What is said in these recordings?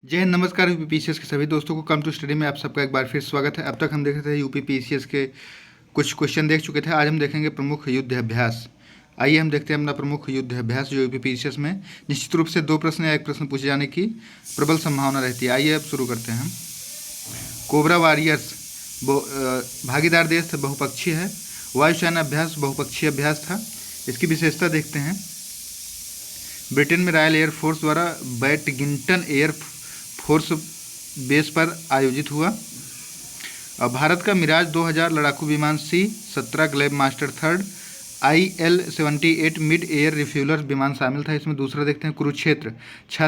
जय हिंद, नमस्कार। UP PCS के सभी दोस्तों को कम टू स्टडी में आप सबका एक बार फिर स्वागत है। अब तक हम देख रहे थे यूपी पीसीएस के कुछ क्वेश्चन देख चुके थे। आज हम देखेंगे प्रमुख युद्ध अभ्यास। आइए हम देखते हैं अपना प्रमुख युद्ध अभ्यास जो यूपी पीसीएस में निश्चित रूप से 2 प्रश्न या 1 प्रश्न पूछे जाने की प्रबल संभावना रहती है। आइए अब शुरू करते हैं हम। कोबरा वॉरियर्स भागीदार देश बहुपक्षीय है। वायुसेना अभ्यास बहुपक्षीय अभ्यास था। इसकी विशेषता देखते हैं। ब्रिटेन में रॉयल एयरफोर्स द्वारा बैटगिंटन एयर फोर्स बेस पर आयोजित हुआ। भारत का मिराज 2000 लड़ाकू विमान C-17 Gleb master third IL-78 mid air refueller विमान शामिल था। इसमें दूसरा देखते हैं कुरुक्षेत्र 6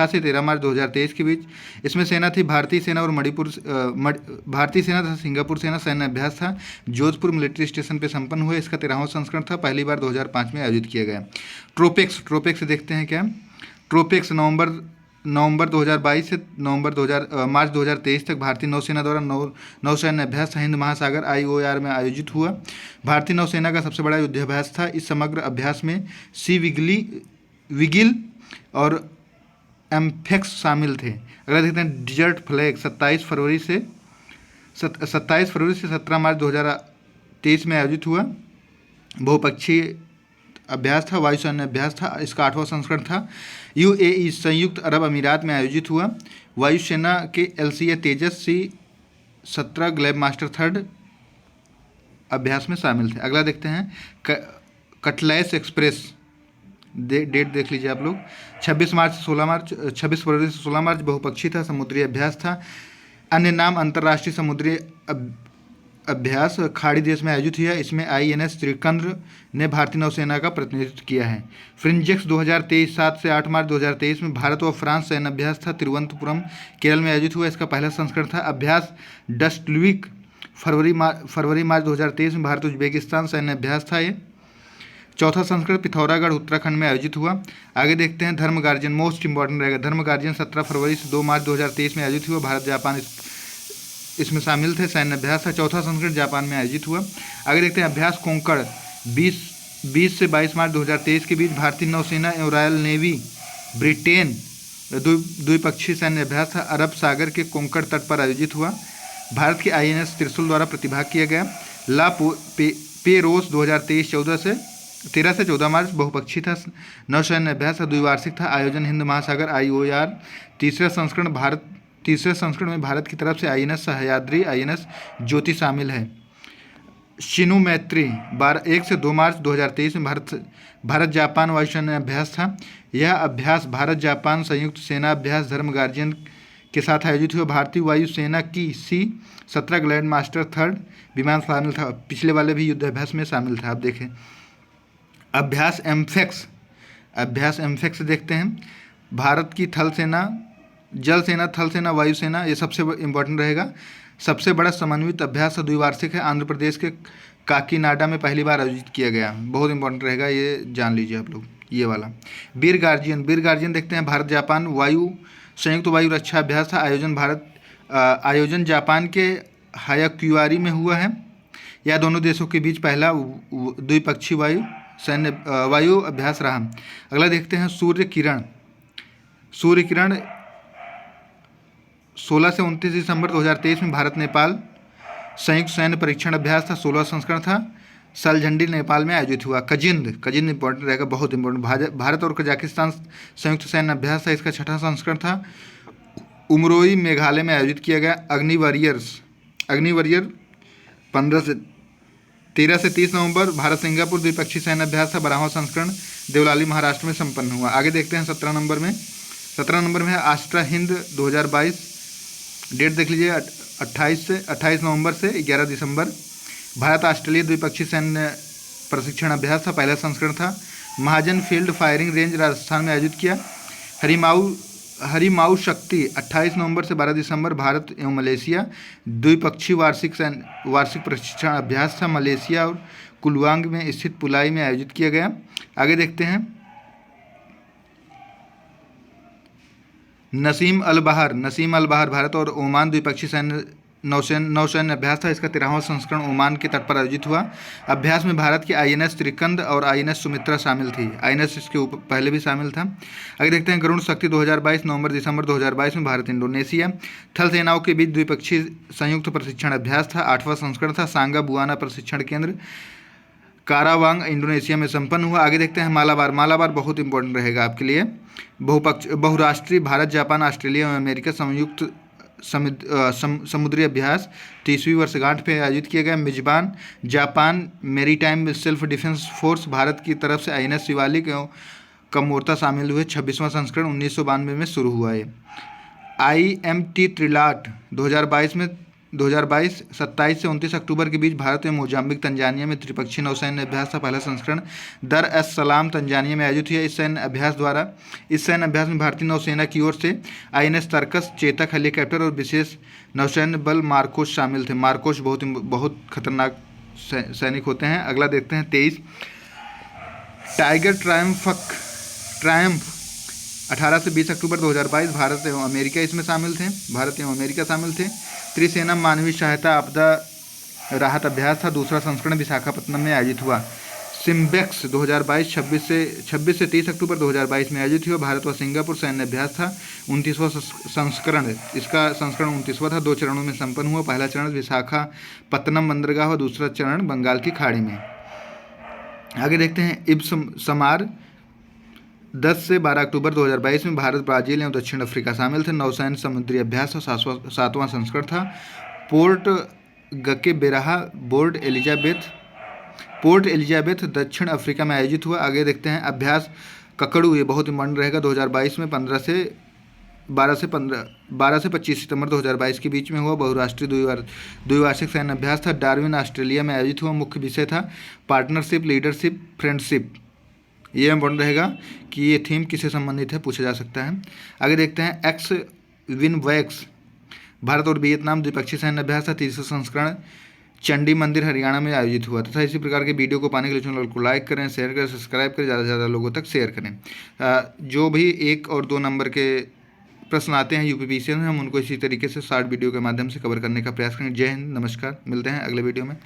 से 13 मार्च 2023 के बीच। इसमें सेना थी भारतीय सेना और भारतीय सेना तथा सिंगापुर सेना सैन्य अभ्यास था। जोधपुर मिलिट्री स्टेशन पर संपन्न हुआ। इसका 13वां संस्करण था। पहली बार 2005 में आयोजित किया गया। ट्रोपेक्स देखते हैं क्या। ट्रोपेक्स नवंबर 2022 से मार्च 2023 तक भारतीय नौसेना द्वारा नौसैन्य अभ्यास हिंद महासागर IOR में आयोजित हुआ। भारतीय नौसेना का सबसे बड़ा युद्धाभ्यास था। इस समग्र अभ्यास में सी विगिल और एम्फेक्स शामिल थे। अगला देखते हैं डिजर्ट फ्लैग 27 फरवरी से 17 मार्च 2023 में आयोजित हुआ। बहुपक्षीय अभ्यास था। वायुसेना अभ्यास था। इसका 8वां संस्करण था। UAE संयुक्त अरब अमीरात में आयोजित हुआ। वायुसेना के LCA तेजस C-17 ग्लेब मास्टर थर्ड अभ्यास में शामिल थे। अगला देखते हैं कटलैस एक्सप्रेस। डेट देख लीजिए आप लोग। 26 फरवरी से 16 मार्च बहुपक्षीय था। समुद्री अभ्यास था। अन्य नाम अंतर्राष्ट्रीय समुद्री अभ्यास खाड़ी देश में आयोजित हुआ। इसमें INS त्रिकंद्र ने भारतीय नौसेना का प्रतिनिधित्व किया है। फ्रिंजेक्स 2023 7 से 8 मार्च 2023 में भारत और फ्रांस सैन्य अभ्यास था। तिरुवनंतपुरम केरल में आयोजित हुआ। इसका पहला संस्करण था। अभ्यास डस्टलुइक फरवरी मार्च 2023 में भारत उज्बेकिस्तान सैन्य अभ्यास था। ये चौथा संस्करण पिथौरागढ़ उत्तराखंड में आयोजित हुआ। आगे देखते हैं धर्म गार्जियन, मोस्ट इंपॉर्टेंट रहेगा। धर्म गार्जियन 17 फरवरी से 2 मार्च 2023 में आयोजित हुआ। भारत जापान इसमें शामिल थे। सैन्य अभ्यास था। चौथा संस्करण जापान में आयोजित हुआ। आगे देखते हैं अभ्यास कोंकण 20 से 22 मार्च 2023 के बीच भारतीय नौसेना एवं रॉयल नेवी ब्रिटेन द्विपक्षीय सैन्य अभ्यास था। अरब सागर के कोंकण तट पर आयोजित हुआ। भारत के INS त्रिशूल द्वारा प्रतिभाग किया गया। ला पेरोस 2023 13 से 14 मार्च बहुपक्षीय था। नौसैन्य अभ्यास द्विवार्षिक था। आयोजन हिंद महासागर IOR। तीसरे संस्करण में भारत की तरफ से INS सह्याद्री INS ज्योति शामिल है। शिनु मैत्री 1 से 2 मार्च 2023 में भारत जापान वायुसेना अभ्यास था। यह अभ्यास भारत जापान संयुक्त सेना अभ्यास धर्म गार्जियन के साथ आयोजित हुआ। भारतीय वायुसेना की C-17 ग्लैड मास्टर थर्ड विमान शामिल था। पिछले वाले भी युद्धाभ्यास में शामिल था। आप देखें अभ्यास एम्फेक्स देखते हैं। भारत की थल सेना, जल सेना, थल सेना, वायुसेना, ये सबसे इम्पोर्टेंट रहेगा। सबसे बड़ा समन्वित अभ्यास द्विवार्षिक है। आंध्र प्रदेश के काकीनाडा में पहली बार आयोजित किया गया। बहुत इंपॉर्टेंट रहेगा, ये जान लीजिए आप लोग। ये वाला बीर गार्जियन देखते हैं। भारत जापान संयुक्त वायु रक्षा अभ्यास था। आयोजन जापान के हायाक्युआरी में हुआ है। यह दोनों देशों के बीच पहला द्विपक्षीय वायु अभ्यास रहा। अगला देखते हैं सूर्य किरण 16 से 29 दिसंबर 2023 में भारत नेपाल संयुक्त सैन्य परीक्षण अभ्यास था। 16वां संस्करण था। सलझंडी नेपाल में आयोजित हुआ। कजिंद इंपॉर्टेंट रहेगा, बहुत इंपॉर्टेंट। भारत और कजाकिस्तान संयुक्त सैन्य अभ्यास था। इसका 6वां संस्करण था। उमरोई मेघालय में आयोजित किया गया। अग्निवरियर 13 से 30 नवंबर भारत सिंगापुर द्विपक्षीय सैन्य अभ्यास था। 12वां संस्करण देवलाली महाराष्ट्र में संपन्न हुआ। आगे देखते हैं 17 नंबर में है आस्ट्रा हिंद 2022। डेट देख लीजिए 28 नवंबर से 11 दिसंबर। भारत ऑस्ट्रेलिया द्विपक्षीय सैन्य प्रशिक्षण अभ्यास था। पहला संस्करण था। महाजन फील्ड फायरिंग रेंज राजस्थान में आयोजित किया। हरिमाऊ शक्ति 28 नवंबर से 12 दिसंबर भारत एवं मलेशिया द्विपक्षीय वार्षिक प्रशिक्षण अभ्यास था। मलेशिया और कुलवांग में स्थित पुलाई में आयोजित किया गया। आगे देखते हैं नसीम अल बहार भारत और ओमान द्विपक्षीय सैन्य नौसैन्य अभ्यास था। इसका 13वां संस्करण ओमान के तट पर आयोजित हुआ। अभ्यास में भारत की INS त्रिकंद और INS सुमित्रा शामिल थी। INS इसके ऊपर पहले भी शामिल था। आगे देखते हैं गरुड़ शक्ति 2022 नवंबर दिसंबर 2022 में भारत इंडोनेशिया। थल सेनाओं के बीच द्विपक्षीय संयुक्त प्रशिक्षण अभ्यास था। 8वां संस्करण था। सांगा बुआना प्रशिक्षण केंद्र कारावांग इंडोनेशिया में संपन्न हुआ। आगे देखते हैं मालाबार बहुत इंपॉर्टेंट रहेगा आपके लिए। बहुराष्ट्रीय भारत जापान ऑस्ट्रेलिया और अमेरिका संयुक्त समुद्री अभ्यास 30वीं वर्षगांठ पे आयोजित किया गया। मेजबान Japan maritime self defence force, Bharat की तरफ से INS शिवालिक एवं कमोर्ता शामिल हुए। 26वां संस्करण 1992 में शुरू हुआ है। IMT त्रिलाट 2022 27 से 29 अक्टूबर के बीच भारत में मोजाम्बिक तंजानिया में त्रिपक्षीय नौसैन्य अभ्यास था। पहला संस्करण दर एस सलाम तंजानिया में आयोजित हुआ। इस सैन्य अभ्यास में भारतीय नौसेना की ओर से INS तर्कस, चेतक हेलीकॉप्टर और विशेष नौसैन्य बल मार्कोस शामिल थे। मार्कोस बहुत खतरनाक सैनिक होते हैं। अगला देखते हैं 23 टाइगर ट्रायम्फ 18 से 20 अक्टूबर 2022 भारत एवं अमेरिका इसमें शामिल थे। त्रिसेना मानवीय सहायता आपदा राहत अभ्यास था। दूसरा संस्करण विशाखापत्तनम में आयोजित हुआ। सिम्बेक्स 2022 26 से 30 अक्टूबर 2022 में आयोजित हुआ। भारत व सिंगापुर सैन्य अभ्यास था। 29वां संस्करण, इसका संस्करण 29वां था। 2 चरणों में संपन्न हुआ। पहला चरण विशाखापत्तनम बंदरगाह और दूसरा चरण बंगाल की खाड़ी में। आगे देखते हैं इब्स समार 10 से 12 अक्टूबर 2022 में भारत, ब्राज़ील एवं दक्षिण अफ्रीका शामिल थे। नौसैन्य समुद्री अभ्यास का 7वां संस्करण था। पोर्ट गके बेराहा पोर्ट एलिजाबेथ दक्षिण अफ्रीका में आयोजित हुआ। आगे देखते हैं अभ्यास ककड़ू, ये बहुत इंपॉर्टेंट रहेगा। 2022 में 12 से 25 सितंबर 2022 के बीच में हुआ। बहुराष्ट्रीय द्विवार्षिक सैन्य अभ्यास था। डार्विन ऑस्ट्रेलिया में आयोजित हुआ। मुख्य विषय था पार्टनरशिप, लीडरशिप, फ्रेंडशिप। ये इंपॉर्टेंट रहेगा कि ये थीम किससे संबंधित है, पूछा जा सकता है। आगे देखते हैं एक्स विन वैक्स भारत और वियतनाम द्विपक्षीय सैन्य अभ्यास था। 30वां संस्करण चंडी मंदिर हरियाणा में आयोजित हुआ तथा इसी प्रकार के वीडियो को पाने के लिए चैनल को लाइक करें, शेयर करें, सब्सक्राइब करें, ज़्यादा से ज़्यादा लोगों तक शेयर करें। जो भी 1 और 2 नंबर के प्रश्न आते हैं UPPCL में, हम उनको इसी तरीके से शॉर्ट वीडियो के माध्यम से कवर करने का प्रयास करेंगे। जय हिंद, नमस्कार, मिलते हैं अगले वीडियो में।